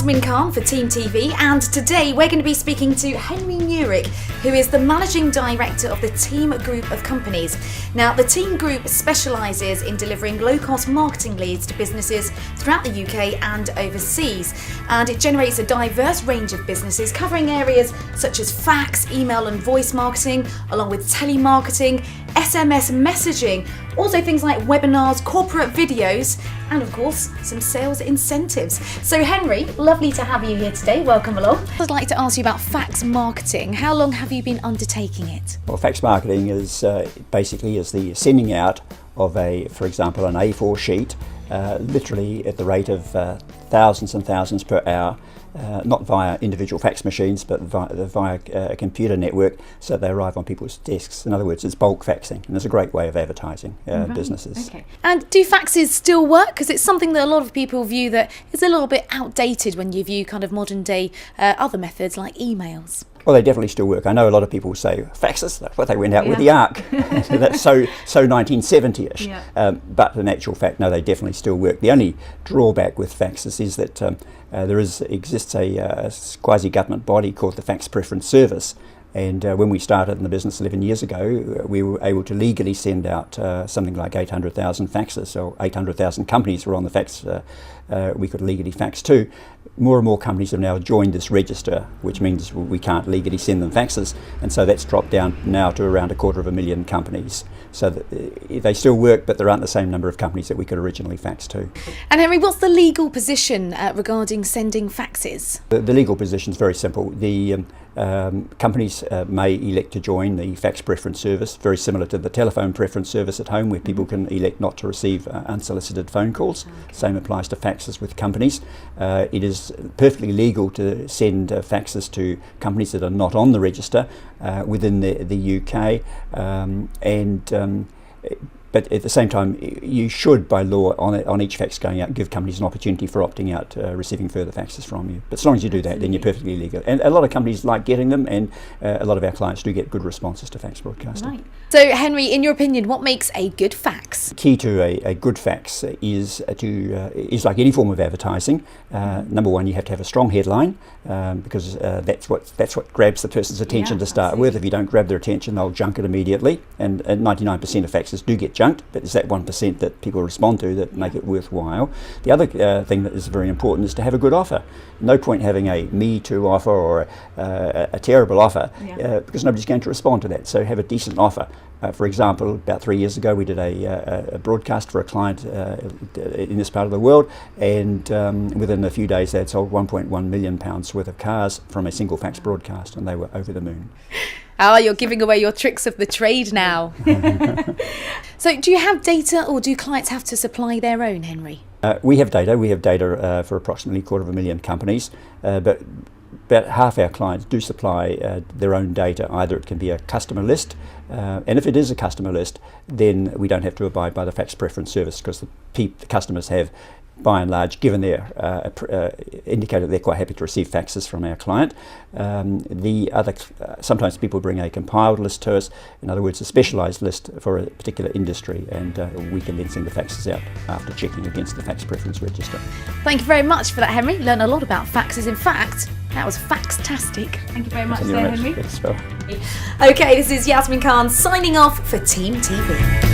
Yasmin Khan for Team TV, and today we're going to be speaking to Henry Newrick, who is the Managing Director of the Team Group of companies. Now, the Team Group specialises in delivering low-cost marketing leads to businesses throughout the UK and overseas, and it generates a diverse range of businesses covering areas such as fax, email and voice marketing, along with telemarketing, SMS messaging, also things like webinars, corporate videos, and of course, some sales incentives. So Henry, lovely to have you here today. Welcome along. I'd like to ask you about fax marketing. How long have you been undertaking it? Well, fax marketing is basically the sending out of a, for example, an A4 sheet, literally at the rate of thousands and thousands per hour. Not via individual fax machines, but via a computer network, so they arrive on people's desks. In other words, it's bulk faxing, and it's a great way of advertising businesses. Okay. And do faxes still work? Because it's something that a lot of people view that is a little bit outdated when you view kind of modern day other methods like emails. Well, they definitely still work. I know a lot of people say faxes, that's what they went out with the Ark. That's so 1970-ish. But in actual fact, no, they definitely still work. The only drawback with faxes is that there exists a quasi-government body called the Fax Preference Service. And when we started in the business 11 years ago, we were able to legally send out something like 800,000 faxes. So 800,000 companies were on the fax we could legally fax to. More and more companies have now joined this register, which means we can't legally send them faxes. And so that's dropped down now to around 250,000 companies. So they still work, but there aren't the same number of companies that we could originally fax to. And Henry, what's the legal position regarding sending faxes? The legal position is very simple. The companies may elect to join the fax preference service, very similar to the telephone preference service at home, where people can elect not to receive unsolicited phone calls. Same applies to faxes with companies. It is perfectly legal to send faxes to companies that are not on the register within the UK, but at the same time, you should, by law, on each fax going out, give companies an opportunity for opting out, receiving further faxes from you. But as long as you do that, then you're perfectly legal. And a lot of companies like getting them, and a lot of our clients do get good responses to fax broadcasting. Right. So, Henry, in your opinion, what makes a good fax? Key to a good fax is like any form of advertising. Number one, you have to have a strong headline, because that's what grabs the person's attention to start with. If you don't grab their attention, they'll junk it immediately. And 99% of faxes do get junked, but it's that 1% that people respond to that make it worthwhile. The other thing that is very important is to have a good offer. No point having a Me Too offer or a terrible offer, because nobody's going to respond to that. So have a decent offer. For example, about 3 years ago, we did a broadcast for a client in this part of the world, and within a few days, they had sold £1.1 million worth of cars from a single fax broadcast, and they were over the moon. Oh, you're giving away your tricks of the trade now. So do you have data, or do clients have to supply their own, Henry? We have data. We have data for approximately 250,000 companies, but about half our clients do supply their own data. Either it can be a customer list, and if it is a customer list, then we don't have to abide by the fax preference service, because the customers have, by and large, given their indicated they're quite happy to receive faxes from our client. Sometimes people bring a compiled list to us, in other words, a specialised list for a particular industry, and we can then send the faxes out after checking against the fax preference register. Thank you very much for that, Henry. Learn a lot about faxes. In fact, that was faxtastic. Thank you very much, Henry. Yes, well. Okay, this is Yasmin Khan signing off for Team TV.